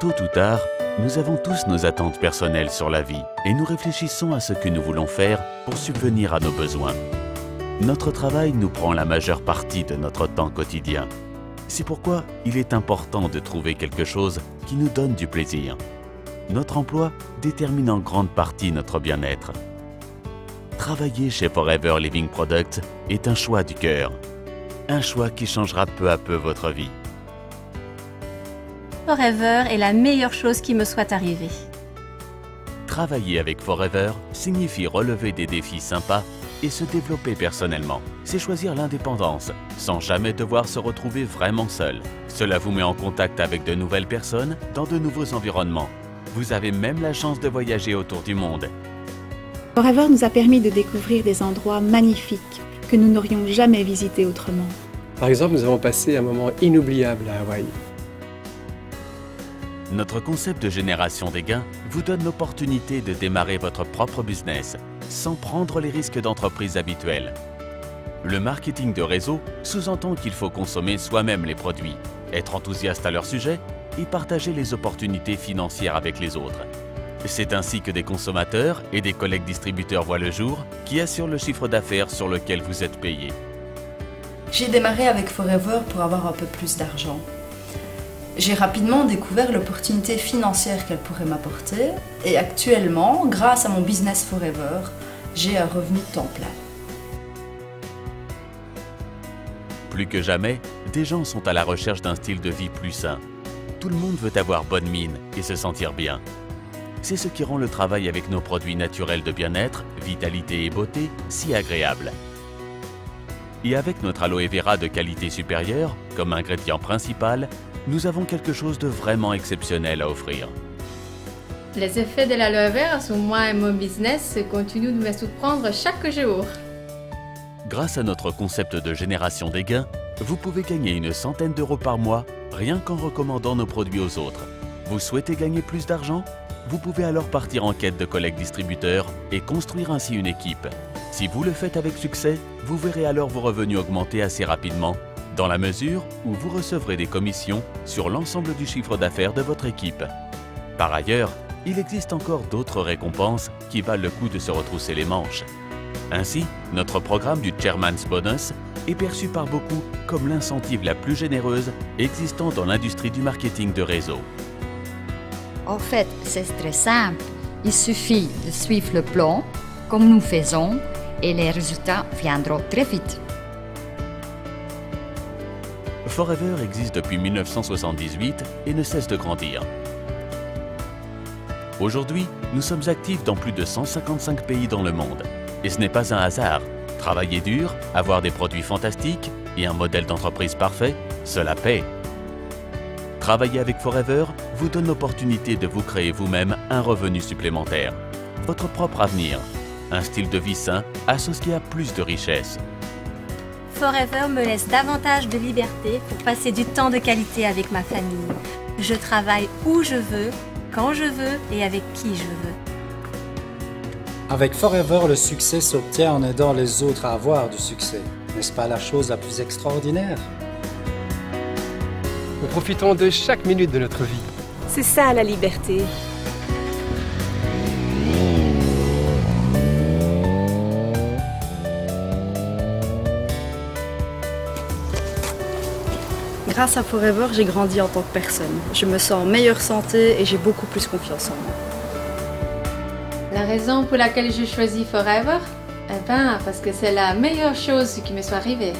Tôt ou tard, nous avons tous nos attentes personnelles sur la vie et nous réfléchissons à ce que nous voulons faire pour subvenir à nos besoins. Notre travail nous prend la majeure partie de notre temps quotidien. C'est pourquoi il est important de trouver quelque chose qui nous donne du plaisir. Notre emploi détermine en grande partie notre bien-être. Travailler chez Forever Living Products est un choix du cœur. Un choix qui changera peu à peu votre vie. Forever est la meilleure chose qui me soit arrivée. Travailler avec Forever signifie relever des défis sympas et se développer personnellement. C'est choisir l'indépendance, sans jamais devoir se retrouver vraiment seul. Cela vous met en contact avec de nouvelles personnes dans de nouveaux environnements. Vous avez même la chance de voyager autour du monde. Forever nous a permis de découvrir des endroits magnifiques que nous n'aurions jamais visités autrement. Par exemple, nous avons passé un moment inoubliable à Hawaï. Notre concept de génération des gains vous donne l'opportunité de démarrer votre propre business sans prendre les risques d'entreprise habituels. Le marketing de réseau sous-entend qu'il faut consommer soi-même les produits, être enthousiaste à leur sujet et partager les opportunités financières avec les autres. C'est ainsi que des consommateurs et des collègues distributeurs voient le jour qui assurent le chiffre d'affaires sur lequel vous êtes payé. J'ai démarré avec Forever pour avoir un peu plus d'argent. J'ai rapidement découvert l'opportunité financière qu'elle pourrait m'apporter et actuellement, grâce à mon business Forever, j'ai un revenu de temps plein. Plus que jamais, des gens sont à la recherche d'un style de vie plus sain. Tout le monde veut avoir bonne mine et se sentir bien. C'est ce qui rend le travail avec nos produits naturels de bien-être, vitalité et beauté si agréable. Et avec notre aloe vera de qualité supérieure, comme ingrédient principal, nous avons quelque chose de vraiment exceptionnel à offrir. Les effets de l'aloe vera sur moi et mon business continuent de me surprendre chaque jour. Grâce à notre concept de génération des gains, vous pouvez gagner une centaine d'euros par mois rien qu'en recommandant nos produits aux autres. Vous souhaitez gagner plus d'argent? Vous pouvez alors partir en quête de collègues distributeurs et construire ainsi une équipe. Si vous le faites avec succès, vous verrez alors vos revenus augmenter assez rapidement, dans la mesure où vous recevrez des commissions sur l'ensemble du chiffre d'affaires de votre équipe. Par ailleurs, il existe encore d'autres récompenses qui valent le coup de se retrousser les manches. Ainsi, notre programme du Chairman's Bonus est perçu par beaucoup comme l'incentive la plus généreuse existant dans l'industrie du marketing de réseau. En fait, c'est très simple. Il suffit de suivre le plan, comme nous faisons, et les résultats viendront très vite. Forever existe depuis 1978 et ne cesse de grandir. Aujourd'hui, nous sommes actifs dans plus de 155 pays dans le monde. Et ce n'est pas un hasard. Travailler dur, avoir des produits fantastiques et un modèle d'entreprise parfait, cela paie. Travailler avec Forever vous donne l'opportunité de vous créer vous-même un revenu supplémentaire, votre propre avenir, un style de vie sain associé à plus de richesse. Forever me laisse davantage de liberté pour passer du temps de qualité avec ma famille. Je travaille où je veux, quand je veux et avec qui je veux. Avec Forever, le succès s'obtient en aidant les autres à avoir du succès. N'est-ce pas la chose la plus extraordinaire? Nous profitons de chaque minute de notre vie. C'est ça la liberté. Grâce à Forever, j'ai grandi en tant que personne. Je me sens en meilleure santé et j'ai beaucoup plus confiance en moi. La raison pour laquelle je choisis Forever? Eh bien, parce que c'est la meilleure chose qui me soit arrivée.